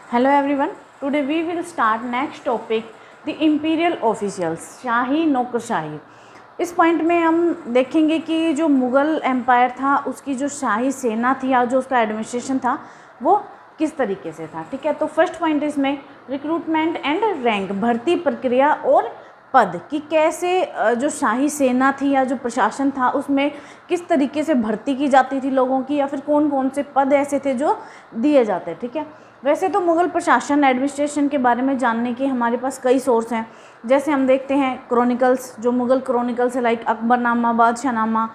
Hello everyone. Today we will start next topic, the imperial officials, शाही नौकरशाही। इस point में हम देखेंगे कि जो मुग़ल एम्पायर था उसकी जो शाही सेना थी या जो उसका एडमिनिस्ट्रेशन था वो किस तरीके से था। ठीक है, तो फर्स्ट पॉइंट इसमें रिक्रूटमेंट एंड रैंक, भर्ती प्रक्रिया और पद कि कैसे जो शाही सेना थी या जो प्रशासन था उसमें किस तरीके से भर्ती की जाती थी लोगों की, या फिर कौन कौन से पद ऐसे थे जो दिए जाते। ठीक है, वैसे तो मुग़ल प्रशासन एडमिनिस्ट्रेशन के बारे में जानने के हमारे पास कई सोर्स हैं। जैसे हम देखते हैं क्रॉनिकल्स, जो मुग़ल क्रॉनिकल्स है लाइक अकबरनामा, बादशाहनामा,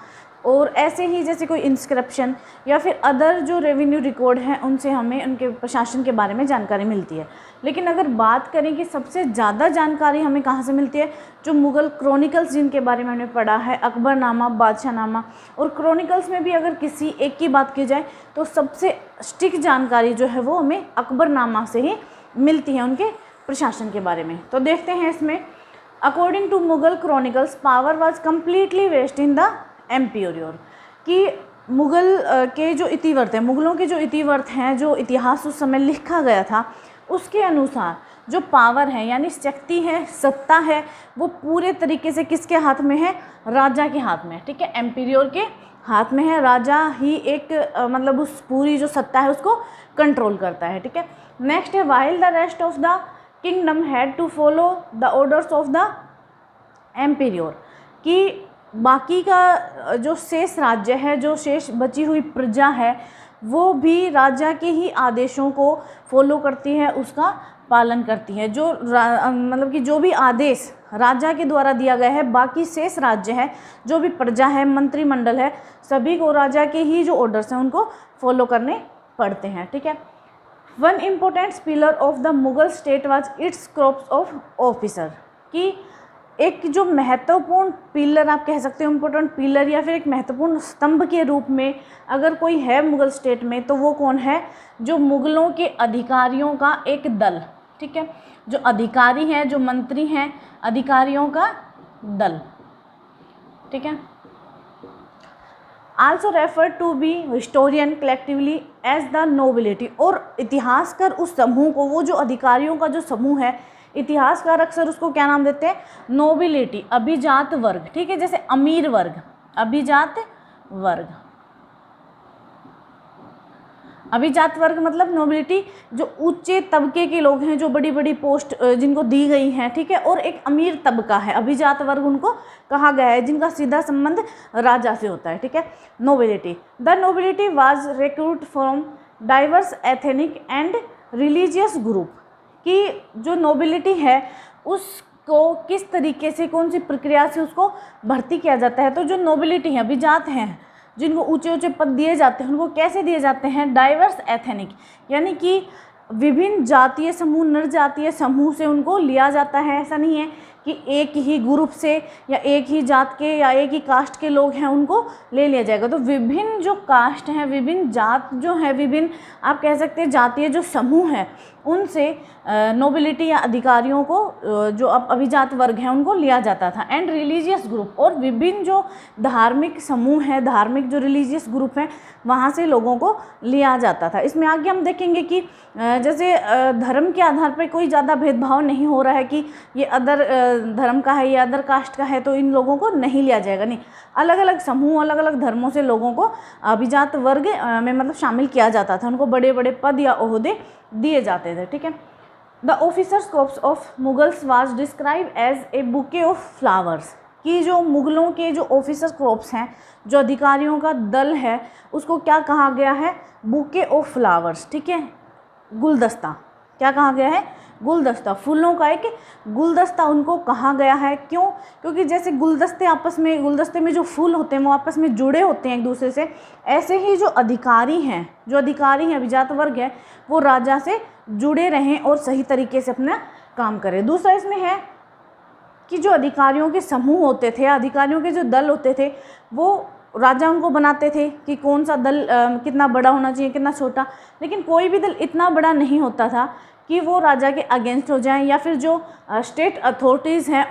और ऐसे ही जैसे कोई इंस्क्रिप्शन या फिर अदर जो रेवेन्यू रिकॉर्ड हैं उनसे हमें उनके प्रशासन के बारे में जानकारी मिलती है। लेकिन अगर बात करें कि सबसे ज़्यादा जानकारी हमें कहाँ से मिलती है, जो मुग़ल क्रॉनिकल्स जिनके बारे में हमने पढ़ा है, अकबरनामा, बादशाहनामा और क्रॉनिकल्स में भी अगर किसी एक की बात की जाए तो सबसे स्टिक जानकारी जो है वो हमें अकबरनामा से ही मिलती है उनके प्रशासन के बारे में। तो देखते हैं इसमें, according to Mughal chronicles power was completely vested in the emperor, कि मुग़ल के जो इतिवृत्त हैं, मुग़लों के जो इतिवृत्त हैं, जो इतिहास उस समय लिखा गया था उसके अनुसार जो पावर है यानी शक्ति है, सत्ता है, वो पूरे तरीके से किसके हाथ में है? राजा के हाथ में। ठीक है, एम्पियर के हाथ में है। राजा ही एक मतलब उस पूरी जो सत्ता है उसको कंट्रोल करता है। ठीक है, नेक्स्ट है, while the rest of the kingdom had to follow the orders of the emperor, कि बाकी का जो शेष राज्य है, जो शेष बची हुई प्रजा है, वो भी राजा के ही आदेशों को फॉलो करती है, उसका पालन करती है। जो मतलब कि जो भी आदेश राजा के द्वारा दिया गया है, बाकी शेष राज्य है, जो भी प्रजा है, मंत्रिमंडल है, सभी को राजा के ही जो ऑर्डर्स हैं उनको फॉलो करने पड़ते हैं। ठीक है, one important pillar of the Mughal state was it's crops of officer, कि एक जो महत्वपूर्ण पिलर आप कह सकते हो, इम्पोर्टेंट पिलर या फिर एक महत्वपूर्ण स्तंभ के रूप में अगर कोई है मुग़ल स्टेट में तो वो कौन है? जो मुग़लों के अधिकारियों का एक दल। ठीक है, जो अधिकारी हैं, जो मंत्री हैं, अधिकारियों का दल। ठीक है, also refer to be historian collectively as the nobility, और इतिहासकार उस समूह को, वो जो अधिकारियों का जो समूह है, इतिहासकार अक्सर उसको क्या नाम देते हैं? नोबिलिटी, अभिजात वर्ग। ठीक है, जैसे अमीर वर्ग, अभिजात वर्ग। अभिजात वर्ग मतलब नोबिलिटी, जो ऊंचे तबके के लोग हैं, जो बड़ी बड़ी पोस्ट जिनको दी गई हैं। ठीक है, और एक अमीर तबका है, अभिजात वर्ग उनको कहा गया है, जिनका सीधा संबंध राजा से होता है। ठीक है, nobility, the nobility was recruit from diverse ethnic and religious group, कि जो नोबिलिटी है उसको किस तरीके से, कौन सी प्रक्रिया से उसको भर्ती किया जाता है। तो जो नोबिलिटी है, अभिजात हैं, जिनको ऊंचे ऊंचे पद दिए जाते हैं, उनको कैसे दिए जाते हैं? डाइवर्स एथनिक, यानी कि विभिन्न जातीय समूह, नर जातीय समूह से उनको लिया जाता है। ऐसा नहीं है कि एक ही ग्रुप से या एक ही जात के या एक ही कास्ट के लोग हैं उनको ले लिया जाएगा। तो विभिन्न जो कास्ट हैं, विभिन्न जात जो है, विभिन्न आप कह सकते हैं जातीय जो समूह हैं, उनसे नोबिलिटी या अधिकारियों को, जो अभिजात वर्ग हैं, उनको लिया जाता था। एंड रिलीजियस ग्रुप, और विभिन्न जो धार्मिक समूह हैं, धार्मिक जो रिलीजियस ग्रुप हैं, वहाँ से लोगों को लिया जाता था। इसमें आगे हम देखेंगे कि जैसे धर्म के आधार पर कोई ज़्यादा भेदभाव नहीं हो रहा है कि ये अदर धर्म का है, ये अदर कास्ट का है तो इन लोगों को नहीं लिया जाएगा। नहीं, अलग अलग समूह, अलग अलग धर्मों से लोगों को अभिजात वर्ग में मतलब शामिल किया जाता था, उनको बड़े बड़े पद या ओहदे दिए जाते थे। ठीक है, the officers corps of Mughals was describe as a bouquet of flowers, कि जो मुग़लों के जो ऑफिसर्स कॉर्प्स हैं, जो अधिकारियों का दल है, उसको क्या कहा गया है? Bouquet of flowers. ठीक है, गुलदस्ता, क्या कहा गया है? गुलदस्ता, फूलों का एक गुलदस्ता उनको कहा गया है। क्यों? क्योंकि जैसे गुलदस्ते आपस में, गुलदस्ते में जो फूल होते हैं वो आपस में जुड़े होते हैं एक दूसरे से, ऐसे ही जो अधिकारी हैं, अभिजात वर्ग है, वो राजा से जुड़े रहें और सही तरीके से अपना काम करें। दूसरा इसमें है कि जो अधिकारियों के समूह होते थे, अधिकारियों के जो दल होते थे, वो राजा उनको बनाते थे कि कौन सा दल कितना बड़ा होना चाहिए, कितना छोटा, लेकिन कोई भी दल इतना बड़ा नहीं होता था कि वो राजा के अगेंस्ट हो जाएं, या फिर जो स्टेट अथॉरिटीज़ हैं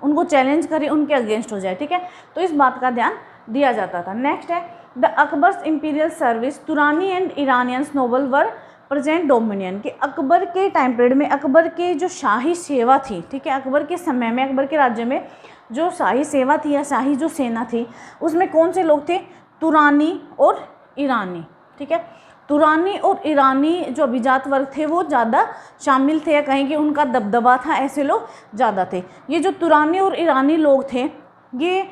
उनको चैलेंज करें, उनके अगेंस्ट हो जाए। ठीक है, तो इस बात का ध्यान दिया जाता था। नेक्स्ट है, the Akbar's imperial service Turani and Iranians noble were present dominion कि अकबर के टाइम पीरियड में अकबर के जो शाही सेवा थी, ठीक है, अकबर के समय में अकबर के राज्य में जो शाही सेवा थी या शाही जो सेना थी उसमें कौन से लोग थे, तुरानी और ईरानी, ठीक है। तुरानी और ईरानी जो अभिजात वर्ग थे वो ज़्यादा शामिल थे, या कहीं कि उनका दबदबा था, ऐसे लोग ज़्यादा थे। ये जो तुरानी और ईरानी लोग थे ये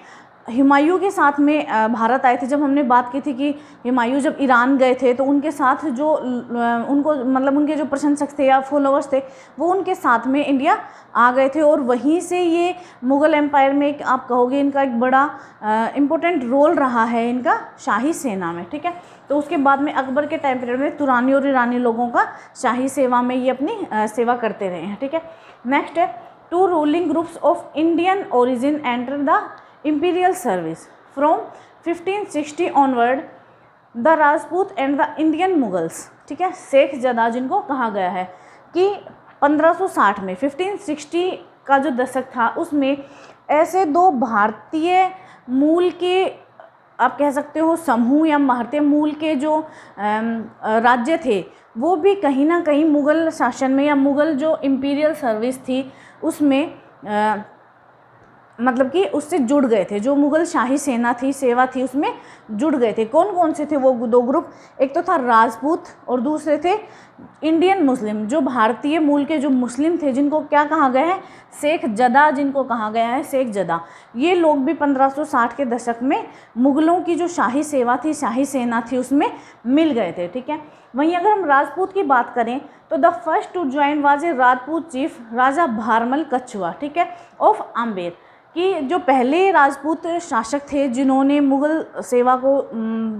हुमायूं के साथ में भारत आए थे। जब हमने बात की थी कि हुमायूं जब ईरान गए थे तो उनके साथ जो उनको मतलब उनके जो प्रशंसक थे या फॉलोअर्स थे वो उनके साथ में इंडिया आ गए थे, और वहीं से ये मुग़ल एम्पायर में एक आप कहोगे इनका एक बड़ा इम्पोर्टेंट रोल रहा है इनका शाही सेना में, ठीक है। तो उसके बाद में अकबर के टाइम पीरियड में तुरानी और ईरानी लोगों का शाही सेवा में ये अपनी सेवा करते रहे हैं, ठीक है। नेक्स्ट है, 2 ruling groups of Indian origin enter the imperial service from 1560 onward, the Rajput and the Indian Mughals, ठीक है। शेख जदा जिनको कहा गया है कि 1560 में 1560 का जो दशक था उसमें ऐसे 2 भारतीय मूल के आप कह सकते हो समूह या भारतीय मूल के जो राज्य थे वो भी कहीं ना कहीं मुग़ल शासन में या मुग़ल जो इम्पीरियल सर्विस थी उसमें मतलब कि उससे जुड़ गए थे। जो मुग़ल शाही सेना थी सेवा थी उसमें जुड़ गए थे। कौन कौन से थे वो 2 ग्रुप, एक तो था राजपूत और दूसरे थे इंडियन मुस्लिम, जो भारतीय मूल के जो मुस्लिम थे जिनको क्या कहा गया है, शेख जदा जिनको कहा गया है, शेख जदा। ये लोग भी 1560 के दशक में मुग़लों की जो शाही सेवा थी शाही सेना थी उसमें मिल गए थे, ठीक है। वहीं अगर हम राजपूत की बात करें तो the first to join was a Rajput chief Raja Bharmal Kachhwaha, ठीक है, ऑफ आम्बेर, कि जो पहले राजपूत शासक थे जिन्होंने मुग़ल सेवा को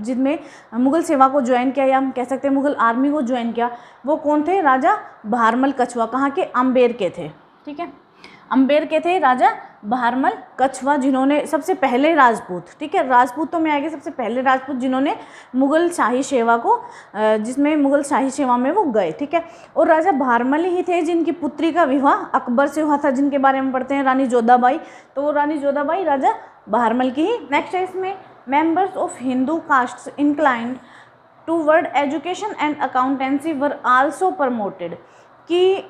जिनमें मुग़ल सेवा को ज्वाइन किया या हम कह सकते हैं मुग़ल आर्मी को ज्वाइन किया, वो कौन थे, राजा भारमल कछुआ, कहाँ के, अम्बेर के थे, ठीक है। अम्बेर के थे राजा भारमल कछुआ जिन्होंने सबसे पहले राजपूत, ठीक है, राजपूतों में आएंगे सबसे पहले राजपूत जिन्होंने मुग़ल शाही सेवा को जिसमें मुग़ल शाही सेवा में वो गए, ठीक है। और राजा भारमल ही थे जिनकी पुत्री का विवाह अकबर से हुआ था, जिनके बारे में पढ़ते हैं रानी जोधाबाई, तो वो रानी जोधाबाई राजा भारमल की ही। नेक्स्ट है इसमें members of Hindu castes inclined toward education and accountancy were also promoted, कि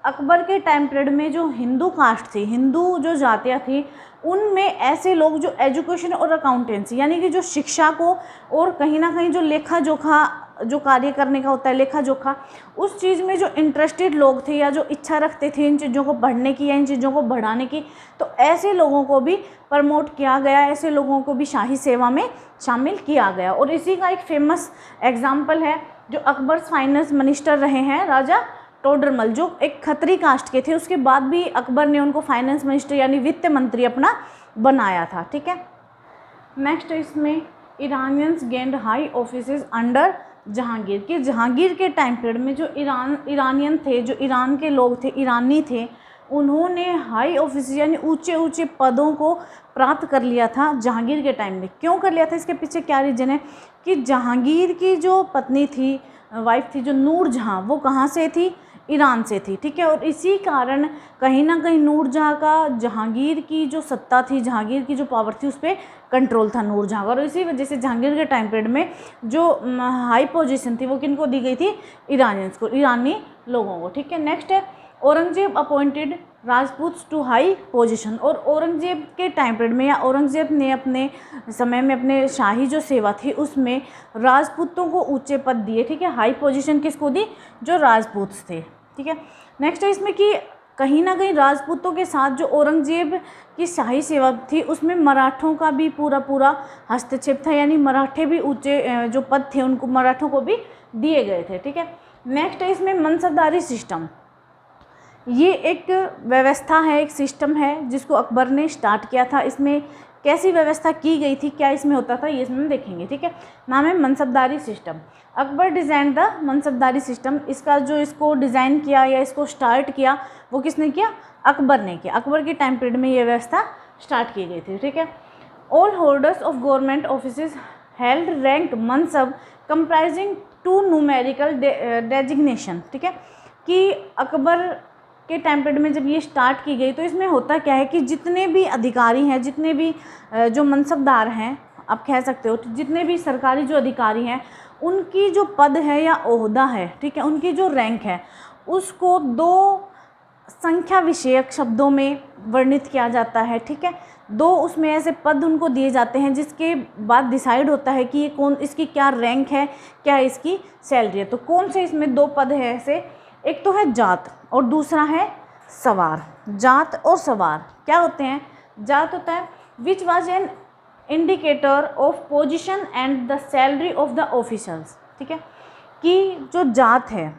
अकबर के टाइम पीरियड में जो हिंदू कास्ट थी, हिंदू जो जातियाँ थी, उनमें ऐसे लोग जो एजुकेशन और अकाउंटेंसी यानी कि जो शिक्षा को और कहीं ना कहीं जो लेखा जोखा जो कार्य करने का होता है लेखा जोखा, उस चीज़ में जो इंटरेस्टेड लोग थे या जो इच्छा रखते थे इन चीज़ों को पढ़ने की या इन चीज़ों को बढ़ाने की, तो ऐसे लोगों को भी प्रमोट किया गया, ऐसे लोगों को भी शाही सेवा में शामिल किया गया। और इसी का एक फेमस एग्जाम्पल है जो अकबर फाइनेंस मिनिस्टर रहे हैं राजा टोडरमल, जो एक खत्री कास्ट के थे, उसके बाद भी अकबर ने उनको फाइनेंस मिनिस्टर यानी वित्त मंत्री अपना बनाया था, ठीक है। नेक्स्ट इसमें Iranians gained high offices under Jahangir, कि जहांगीर के टाइम पीरियड में जो ईरानियन थे, जो ईरान के लोग थे, ईरानी थे, उन्होंने हाई ऑफिस यानी ऊंचे ऊंचे पदों को प्राप्त कर लिया था जहांगीर के टाइम में। क्यों कर लिया था, इसके पीछे क्या रीज़न है कि जहांगीर की जो पत्नी थी, वाइफ थी, जो नूर जहाँ, वो कहाँ से थी, ईरान से थी, ठीक है। और इसी कारण कहीं ना कहीं नूरजहाँ का जहांगीर की जो सत्ता थी, जहांगीर की जो पावर थी, उस पर कंट्रोल था नूरजहाँ का, और इसी वजह से जहांगीर के टाइम पीरियड में जो हाई पोजीशन थी वो किनको दी गई थी, ईरानियंस को, ईरानी लोगों को, ठीक है। नेक्स्ट है Aurangzeb appointed Rajput to high position, और औरंगजेब के टाइम पीरियड में या औरंगजेब ने अपने समय में अपने शाही जो सेवा थी उसमें राजपूतों को ऊंचे पद दिए, ठीक है। हाई पोजीशन किसको दी, जो राजपूत थे, ठीक है। नेक्स्ट है इसमें कि कहीं ना कहीं राजपूतों के साथ जो औरंगजेब की शाही सेवा थी उसमें मराठों का भी पूरा हस्तक्षेप था, यानी मराठे भी ऊंचे जो पद थे उनको मराठों को भी दिए गए थे, ठीक है। नेक्स्ट है इसमें मनसबदारी सिस्टम, ये एक व्यवस्था है, एक सिस्टम है जिसको अकबर ने स्टार्ट किया था। इसमें कैसी व्यवस्था की गई थी, क्या इसमें होता था, ये इसमें देखेंगे, ठीक है। नाम है mansabdari system. Akbar design the mansabdari system, इसका जो इसको डिज़ाइन किया या इसको स्टार्ट किया वो किसने किया, अकबर ने किया। अकबर के टाइम पीरियड में ये व्यवस्था स्टार्ट की गई थी, ठीक है। All holders of government office held rank mansab comprising 2 numerical designation, ठीक है। कि अकबर के टाइम पीरियड में जब ये स्टार्ट की गई तो इसमें होता क्या है कि जितने भी अधिकारी हैं, जितने भी जो मनसबदार हैं, आप कह सकते हो जितने भी सरकारी जो अधिकारी हैं, उनकी जो पद है या ओहदा है, ठीक है, उनकी जो रैंक है उसको 2 संख्या विषयक शब्दों में वर्णित किया जाता है, ठीक है। 2 उसमें ऐसे पद उनको दिए जाते हैं जिसके बाद डिसाइड होता है कि ये कौन, इसकी क्या रैंक है, क्या इसकी सैलरी है। तो कौन से इसमें 2 पद है ऐसे, एक तो है जात और दूसरा है सवार। जात और सवार क्या होते हैं? जात होता है which was an indicator of position and the salary of the officers, ठीक है, कि जो जात है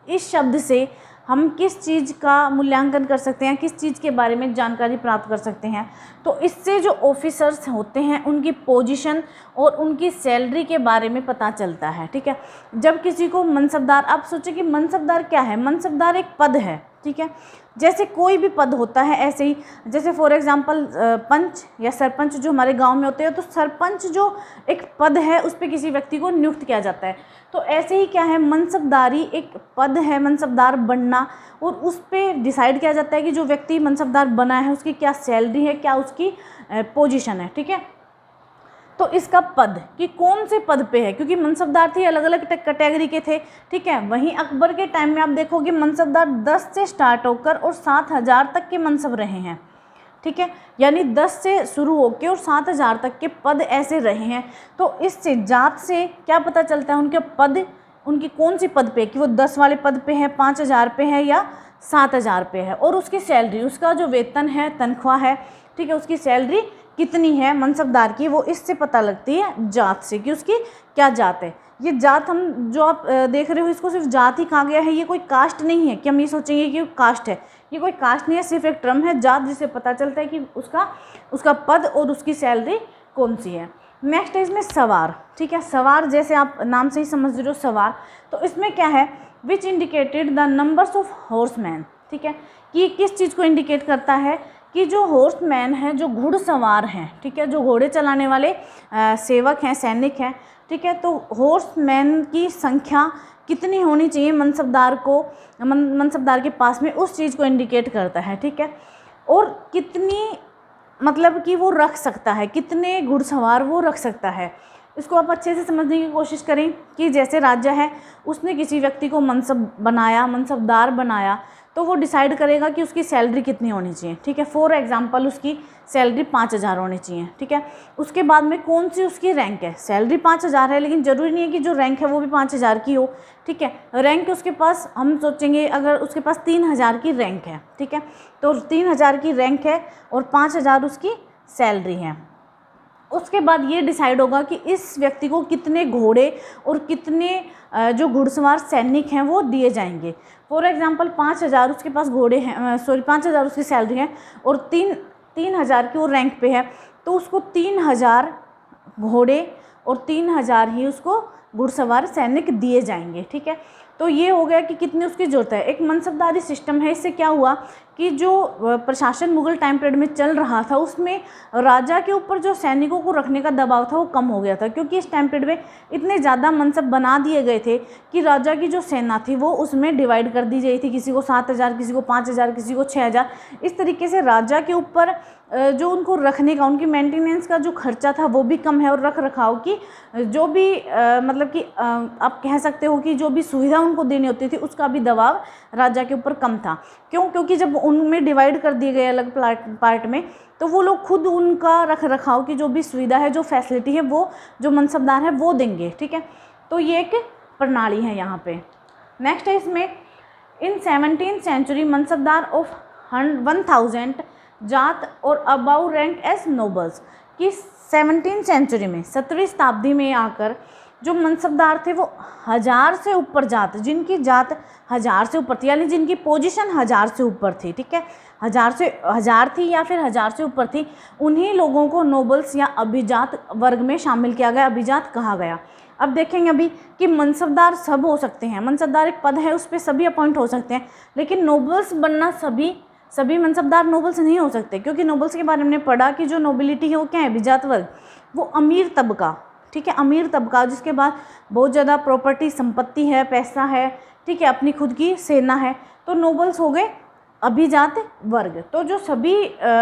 इस शब्द से हम किस चीज़ का मूल्यांकन कर सकते हैं, किस चीज़ के बारे में जानकारी प्राप्त कर सकते हैं। तो इससे जो ऑफिसर्स होते हैं उनकी पोजीशन और उनकी सैलरी के बारे में पता चलता है, ठीक है। जब किसी को मनसबदार, आप सोचें कि मनसबदार क्या है? मनसबदार एक पद है, ठीक है। जैसे कोई भी पद होता है ऐसे ही, जैसे फॉर एग्जांपल पंच या सरपंच जो हमारे गांव में होते हैं, तो सरपंच जो एक पद है उस पर किसी व्यक्ति को नियुक्त किया जाता है। तो ऐसे ही क्या है, मनसबदारी एक पद है, मनसबदार बनना, और उस पर डिसाइड किया जाता है कि जो व्यक्ति मनसबदार बना है उसकी क्या सैलरी है, क्या उसकी पोजीशन है, ठीक है। तो इसका पद कि कौन से पद पे है, क्योंकि मनसबदार थे अलग अलग कैटेगरी के थे, ठीक है। वहीं अकबर के टाइम में आप देखोगे मनसबदार 10 से स्टार्ट होकर और 7000 तक के मनसब रहे हैं, ठीक है, यानी 10 से शुरू होकर और 7000 तक के पद ऐसे रहे हैं। तो इससे जात से क्या पता चलता है उनके पद, उनकी कौन सी पद पे, कि वो 10 वाले पद पे है, 5000 पे है या 7000 पे है, और उसकी सैलरी, उसका जो वेतन है, तनख्वाह है, ठीक है, उसकी सैलरी कितनी है मनसबदार की, वो इससे पता लगती है जात से कि उसकी क्या जात है। ये जात हम जो आप देख रहे हो इसको सिर्फ जात ही कहा गया है, ये कोई कास्ट नहीं है कि हम ये सोचेंगे कि कास्ट है, ये कोई कास्ट नहीं है, सिर्फ एक टर्म है जात, जिससे पता चलता है कि उसका पद और उसकी सैलरी कौन सी है। नेक्स्ट है इसमें सवार, ठीक है। सवार जैसे आप नाम से ही समझ रहे हो सवार, तो इसमें क्या है, which indicated the numbers of horseman, ठीक है, कि किस चीज़ को इंडिकेट करता है कि जो हॉर्समैन है, जो घुड़सवार हैं, ठीक है, जो घोड़े चलाने वाले सेवक हैं, सैनिक हैं, ठीक है, तो हॉर्समैन की संख्या कितनी होनी चाहिए मनसबदार को, मनसबदार के पास में, उस चीज़ को इंडिकेट करता है, ठीक है। और कितनी, मतलब कि वो रख सकता है, कितने घुड़सवार वो रख सकता है, इसको आप अच्छे से समझने की कोशिश करें कि जैसे राजा है उसने किसी व्यक्ति को मनसब बनाया, मनसबदार बनाया, तो वो डिसाइड करेगा कि उसकी सैलरी कितनी होनी चाहिए, ठीक है। फॉर एग्जांपल उसकी सैलरी 5000 होनी चाहिए, ठीक है। उसके बाद में कौन सी उसकी रैंक है, सैलरी 5000 है लेकिन ज़रूरी नहीं है कि जो रैंक है वो भी 5000 की हो, ठीक है। रैंक उसके पास, हम सोचेंगे अगर उसके पास 3000 की रैंक है, ठीक है, तो 3000 की रैंक है और 5000 उसकी सैलरी है। उसके बाद ये डिसाइड होगा कि इस व्यक्ति को कितने घोड़े और कितने जो घुड़सवार सैनिक हैं वो दिए जाएंगे। फॉर एग्जांपल 5000 उसके पास घोड़े हैं, 5000 उसकी सैलरी है और 3000 की वो रैंक पे है, तो उसको 3000 घोड़े और 3000 ही उसको घुड़सवार सैनिक दिए जाएंगे, ठीक है। तो ये हो गया कि कितनी उसकी ज़रूरत है। एक मनसबदारी सिस्टम है, इससे क्या हुआ कि जो प्रशासन मुगल टाइम पीरियड में चल रहा था उसमें राजा के ऊपर जो सैनिकों को रखने का दबाव था वो कम हो गया था, क्योंकि इस टाइम पीरियड में इतने ज़्यादा मनसब बना दिए गए थे कि राजा की जो सेना थी वो उसमें डिवाइड कर दी गई थी, किसी को 7000, किसी को 5000, किसी को 6000। इस तरीके से राजा के ऊपर जो उनको रखने का, उनकी मेंटेनेंस का जो खर्चा था वो भी कम है, और रख रखाव की जो भी मतलब कि आप कह सकते हो कि जो भी सुविधा उनको देनी होती थी उसका भी दबाव राजा के ऊपर कम था। क्यों? क्योंकि जब उनमें डिवाइड कर दिए गए अलग पार्ट में, तो वो लोग खुद उनका रख रखाव की जो भी सुविधा है, जो फैसिलिटी है, वो जो मनसबदार है वो देंगे, ठीक है। तो ये एक प्रणाली है यहाँ पे। नेक्स्ट है इसमें, इन 17th सेंचुरी मनसबदार ऑफ 1000 जात और अबाउ रैंक एज नोबल्स, कि 17th सेंचुरी में, 17वीं शताब्दी में आकर जो मनसबदार थे वो 1000 से ऊपर जात, जिनकी जात 1000 से ऊपर थी, यानी जिनकी पोजीशन 1000 से ऊपर थी, ठीक है, 1000 थी या फिर 1000 से ऊपर थी, उन्हीं लोगों को नोबल्स या अभिजात वर्ग में शामिल किया गया, अभिजात कहा गया। अब देखेंगे अभी कि मनसबदार सब हो सकते हैं, मनसबदार एक पद है उस पर सभी अपॉइंट हो सकते हैं, लेकिन नोबल्स बनना सभी मनसबदार नोबल्स नहीं हो सकते, क्योंकि नोबल्स के बारे में पढ़ा कि जो नोबिलिटी है वो क्या है, अभिजात वर्ग, वो अमीर तबका, ठीक है, अमीर तबका जिसके पास बहुत ज़्यादा प्रॉपर्टी, संपत्ति है, पैसा है, ठीक है, अपनी खुद की सेना है, तो नोबल्स हो गए अभिजात वर्ग। तो जो सभी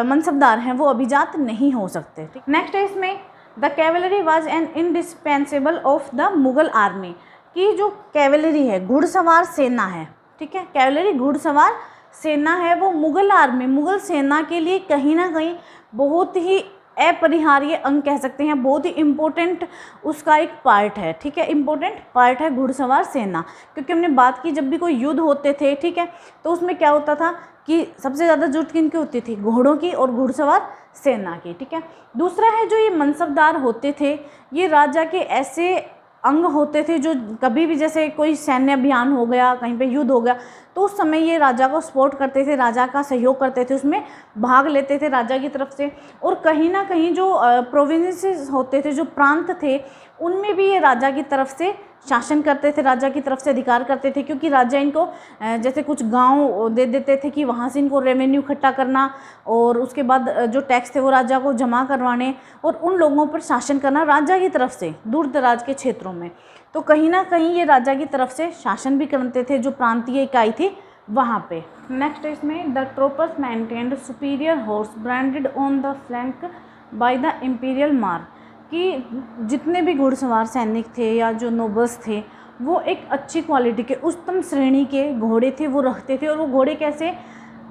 मनसबदार हैं वो अभिजात नहीं हो सकते, ठीक। नेक्स्ट है इसमें the cavalry was an indispensable of the Mughal army, कि जो कैवलरी है, घुड़सवार सेना है, ठीक है, कैवलरी घुड़सवार सेना है, वो मुगल आर्मी, मुगल सेना के लिए कहीं ना कहीं बहुत ही अपरिहार्य अंग कह सकते हैं, बहुत ही इम्पोर्टेंट उसका एक पार्ट है, ठीक है, इम्पोर्टेंट पार्ट है घुड़सवार सेना। क्योंकि हमने बात की जब भी कोई युद्ध होते थे, ठीक है, तो उसमें क्या होता था कि सबसे ज़्यादा जुट किनकी होती थी, घोड़ों की और घुड़सवार सेना की, ठीक है। दूसरा है जो ये मनसबदार होते थे, ये राजा के ऐसे अंग होते थे जो कभी भी जैसे कोई सैन्य अभियान हो गया, कहीं पे युद्ध हो गया, तो उस समय ये राजा को सपोर्ट करते थे, राजा का सहयोग करते थे, उसमें भाग लेते थे राजा की तरफ से। और कहीं ना कहीं जो प्रोविंसेस होते थे, जो प्रांत थे, उनमें भी ये राजा की तरफ से शासन करते थे, राजा की तरफ से अधिकार करते थे। क्योंकि राजा इनको जैसे कुछ गांव दे देते थे कि वहाँ से इनको रेवेन्यू इकट्ठा करना, और उसके बाद जो टैक्स थे वो राजा को जमा करवाने, और उन लोगों पर शासन करना राजा की तरफ से दूर दराज के क्षेत्रों में। तो कहीं ना कहीं ये राजा की तरफ से शासन भी करते थे जो प्रांतीय इकाई थी वहाँ पे। नेक्स्ट इसमें the troopers maintained superior horse branded on the flank by the imperial mark, कि जितने भी घुड़सवार सैनिक थे या जो नोबल्स थे, वो एक अच्छी क्वालिटी के उच्चतम श्रेणी के घोड़े थे वो रखते थे। और वो घोड़े कैसे,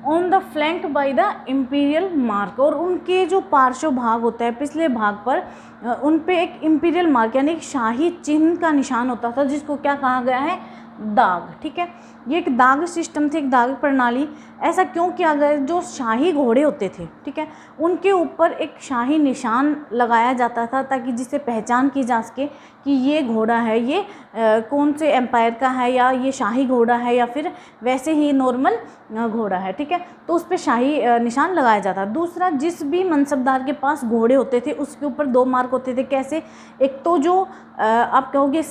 on the flank by the imperial mark, और उनके जो पार्श्व भाग होता है, पिछले भाग पर उन पे एक इम्पीरियल मार्क यानी एक शाही चिन्ह का निशान होता था, जिसको क्या कहा गया है, दाग, ठीक है। ये एक दाग सिस्टम थी, एक दाग प्रणाली। ऐसा क्यों किया गया, जो शाही घोड़े होते थे, ठीक है, उनके ऊपर एक शाही निशान लगाया जाता था, ताकि जिससे पहचान की जा सके कि ये घोड़ा है, ये कौन से एम्पायर का है, या ये शाही घोड़ा है, या फिर वैसे ही नॉर्मल घोड़ा है, ठीक है। तो उस पर शाही निशान लगाया जाता। दूसरा, जिस भी मनसबदार के पास घोड़े होते थे उसके ऊपर 2 मार्क होते थे। कैसे, एक तो जो आप कहोगे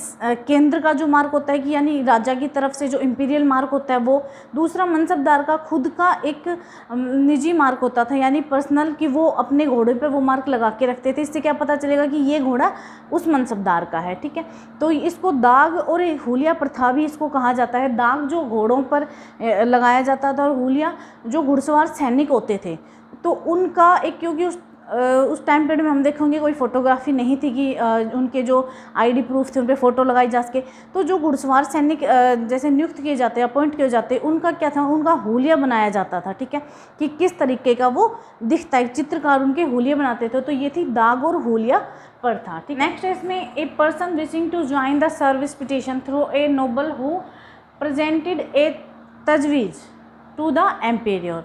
केंद्र का जो मार्क होता है कि यानी राजा की तरफ से जो इम्पीरियल मार्क होता है वो, दूसरा मनसबदार का खुद का एक निजी मार्क होता था, यानी पर्सनल, कि वो अपने घोड़े पे वो मार्क लगा के रखते थे। इससे क्या पता चलेगा कि ये घोड़ा उस मनसबदार का है, ठीक है। तो इसको दाग और हुलिया प्रथा भी इसको कहा जाता है। दाग जो घोड़ों पर लगाया जाता था, और हुलिया जो घुड़सवार सैनिक होते थे, तो उनका एक, क्योंकि उस टाइम पीरियड में हम देखेंगे कोई फोटोग्राफी नहीं थी कि उनके जो आईडी प्रूफ थे उन पर फ़ोटो लगाई जा सके। तो जो घुड़सवार सैनिक जैसे नियुक्त किए जाते, अपॉइंट किए जाते, उनका क्या था, उनका हुलिया बनाया जाता था, ठीक है, कि किस तरीके का वो दिखता है, चित्रकार उनके हुलिया बनाते थे। तो ये थी दाग और हुलिया पर था, ठीक। नेक्स्ट इसमें a person wishing to join the service petition through a noble who presented a tajwiz to the Imperial,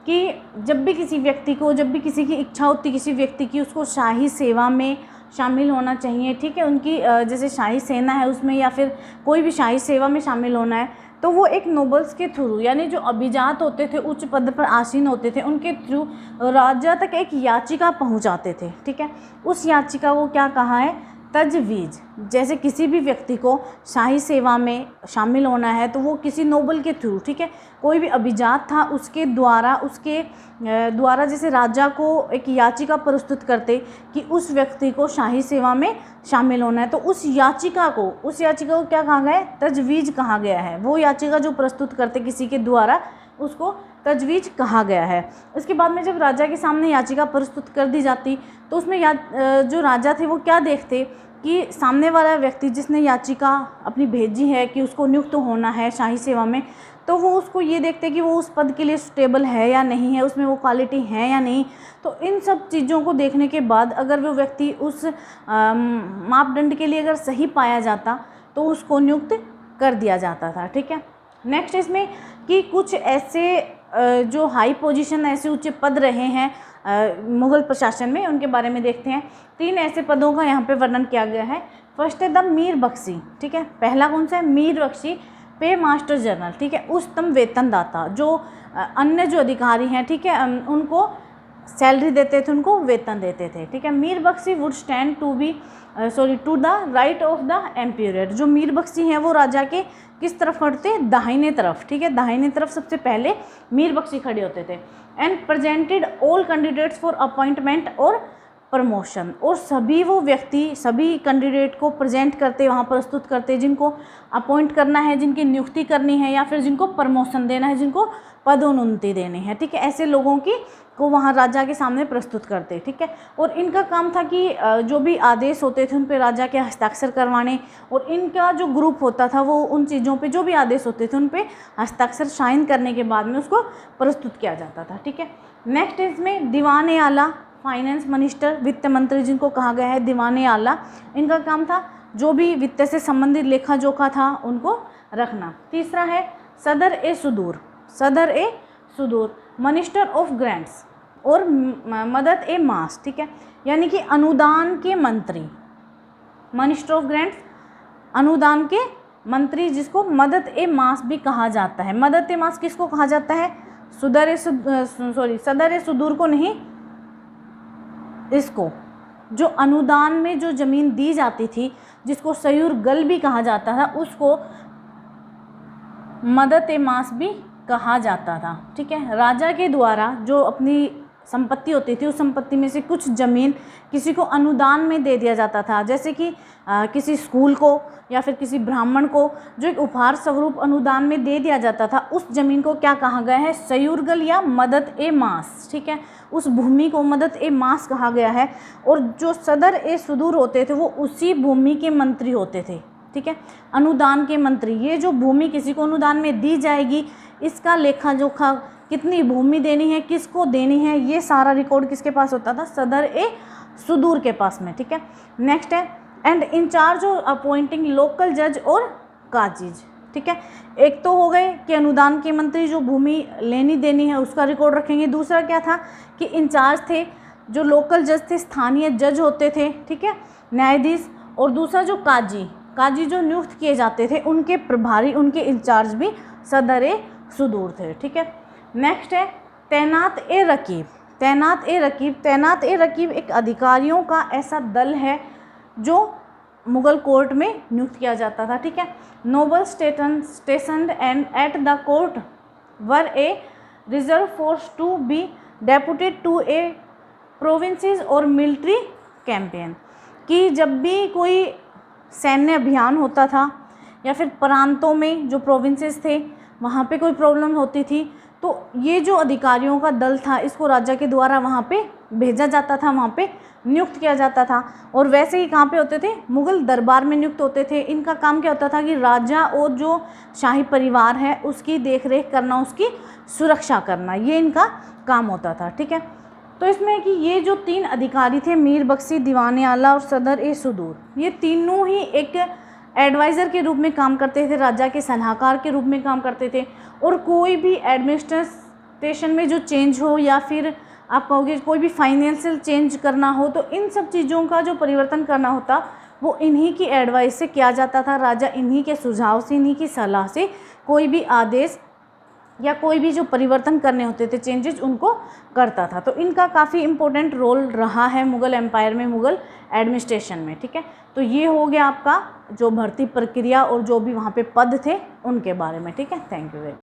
कि जब भी किसी व्यक्ति को, जब भी किसी की इच्छा होती किसी व्यक्ति की, उसको शाही सेवा में शामिल होना चाहिए, ठीक है, उनकी जैसे शाही सेना है उसमें, या फिर कोई भी शाही सेवा में शामिल होना है, तो वो एक नोबल्स के थ्रू, यानी जो अभिजात होते थे, उच्च पद पर आसीन होते थे, उनके थ्रू राजा तक एक याचिका पहुंचाते थे, ठीक है। उस याचिका को क्या कहा है, तजवीज़। जैसे किसी भी व्यक्ति को शाही सेवा में शामिल होना है तो वो किसी नोबल के थ्रू, ठीक है, कोई भी अभिजात था उसके द्वारा जैसे राजा को एक याचिका प्रस्तुत करते कि उस व्यक्ति को शाही सेवा में शामिल होना है, तो उस याचिका को क्या कहा गया है, तजवीज़ कहा गया है। वो याचिका जो प्रस्तुत करते किसी के द्वारा, उसको तजवीज़ कहा गया है। इसके बाद में जब राजा के सामने याचिका प्रस्तुत कर दी जाती, तो उसमें जो राजा थे वो क्या देखते कि सामने वाला व्यक्ति जिसने याचिका अपनी भेजी है कि उसको नियुक्त होना है शाही सेवा में, तो वो उसको ये देखते कि वो उस पद के लिए सुटेबल है या नहीं है, उसमें वो क्वालिटी है या नहीं। तो इन सब चीज़ों को देखने के बाद अगर वो व्यक्ति उस मापदंड के लिए अगर सही पाया जाता तो उसको नियुक्त कर दिया जाता था, ठीक है। नेक्स्ट इसमें कि कुछ ऐसे जो हाई पोजीशन, ऐसे ऊंचे पद रहे हैं मुग़ल प्रशासन में, उनके बारे में देखते हैं। 3 ऐसे पदों का यहाँ पे वर्णन किया गया है। फर्स्ट है द मीर बख्शी, ठीक है, पहला कौन सा है, मीर बख्शी, पे मास्टर जनरल, ठीक है, उच्चतम वेतनदाता, जो अन्य जो अधिकारी हैं, ठीक है, उनको सैलरी देते थे, उनको वेतन देते थे, ठीक है। Mir Bakhshi would stand to the right of the emperor. जो मीर बख्शी हैं वो राजा के किस तरफ खड़ते, दाहिने तरफ, ठीक है, दाहिने तरफ सबसे पहले मीर बख्शी खड़े होते थे। And presented all candidates for appointment और प्रमोशन, और सभी वो व्यक्ति सभी कैंडिडेट को प्रेजेंट करते, वहाँ प्रस्तुत करते, जिनको अपॉइंट करना है, जिनकी नियुक्ति करनी है, या फिर जिनको प्रमोशन देना है, जिनको पदोन्नति देनी है, ठीक है, ऐसे लोगों की को वहाँ राजा के सामने प्रस्तुत करते, ठीक है। और इनका काम था कि जो भी आदेश होते थे उन पे राजा के हस्ताक्षर करवाने, और इनका जो ग्रुप होता था वो उन चीज़ों पे जो भी आदेश होते थे उन पे हस्ताक्षर साइन करने के बाद में उसको प्रस्तुत किया जाता था, ठीक है। नेक्स्ट इसमें दीवान आला, फाइनेंस मिनिस्टर, वित्त मंत्री जिनको कहा गया है दीवान आला, इनका काम था जो भी वित्त से संबंधित लेखा जोखा था उनको रखना। तीसरा है सदर ए सुदूर, सदर ए सुदूर, मिनिस्टर ऑफ ग्रांट्स और मदद ए मास, ठीक है, यानी कि अनुदान के मंत्री, मिनिस्टर ऑफ ग्रांट्स अनुदान के मंत्री, जिसको मदद ए मास भी कहा जाता है। मदद ए मास किसको कहा जाता है? सदर ए सुदूर को नहीं, इसको जो अनुदान में जो ज़मीन दी जाती थी जिसको सयूर गल भी कहा जाता था उसको मदद ए मास भी कहा जाता था, ठीक है। राजा के द्वारा जो अपनी संपत्ति होती थी उस संपत्ति में से कुछ ज़मीन किसी को अनुदान में दे दिया जाता था, जैसे कि किसी स्कूल को या फिर किसी ब्राह्मण को जो एक उपहार स्वरूप अनुदान में दे दिया जाता था, उस ज़मीन को क्या कहा गया है? सयूरगल या मदद ए मास, ठीक है, उस भूमि को मदद ए मास कहा गया है। और जो सदर ए सुदूर होते थे वो उसी भूमि के मंत्री होते थे, ठीक है, अनुदान के मंत्री। ये जो भूमि किसी को अनुदान में दी जाएगी इसका लेखा जोखा, कितनी भूमि देनी है, किसको देनी है, ये सारा रिकॉर्ड किसके पास होता था? सदर ए सुदूर के पास में, ठीक है। नेक्स्ट है and in charge of appointing local जज और काजीज, ठीक है। एक तो हो गए कि अनुदान के मंत्री जो भूमि लेनी देनी है उसका रिकॉर्ड रखेंगे। दूसरा क्या था कि इंचार्ज थे जो लोकल जज थे, स्थानीय जज होते थे, ठीक है, न्यायाधीश। और दूसरा जो काजी जो नियुक्त किए जाते थे उनके प्रभारी, उनके इंचार्ज भी सदर ए सुदूर थे, ठीक है। नेक्स्ट है तैनात ए रकीब। तैनात ए रकीब एक अधिकारियों का ऐसा दल है जो मुगल कोर्ट में नियुक्त किया जाता था, ठीक है। Noble station and at the court were a reserve force to be deputed to a provinces और मिलिट्री कैंपेन, कि जब भी कोई सैन्य अभियान होता था या फिर प्रांतों में जो प्रोविंसेस थे वहाँ पे कोई प्रॉब्लम होती थी तो ये जो अधिकारियों का दल था इसको राजा के द्वारा वहाँ पे भेजा जाता था, वहाँ पे नियुक्त किया जाता था। और वैसे ही कहाँ पे होते थे? मुगल दरबार में नियुक्त होते थे। इनका काम क्या होता था कि राजा और जो शाही परिवार है उसकी देखरेख करना, उसकी सुरक्षा करना, ये इनका काम होता था, ठीक है। तो इसमें कि ये जो तीन अधिकारी थे, मीर बख्शी, दीवान आला और सदर ए सुदूर, ये तीनों ही एक एडवाइज़र के रूप में काम करते थे, राजा के सलाहकार के रूप में काम करते थे। और कोई भी एडमिनिस्ट्रेशन में जो चेंज हो या फिर आप कहोगे कोई भी फाइनेंशियल चेंज करना हो तो इन सब चीज़ों का जो परिवर्तन करना होता वो इन्हीं की एडवाइस से किया जाता था। राजा इन्हीं के सुझाव से, इन्हीं की सलाह से कोई भी आदेश या कोई भी जो परिवर्तन करने होते थे, चेंजेस, उनको करता था। तो इनका काफ़ी इम्पोर्टेंट रोल रहा है मुग़ल एम्पायर में, मुग़ल एडमिनिस्ट्रेशन में, ठीक है। तो ये हो गया आपका जो भर्ती प्रक्रिया और जो भी वहाँ पे पद थे उनके बारे में, ठीक है। Thank you very much.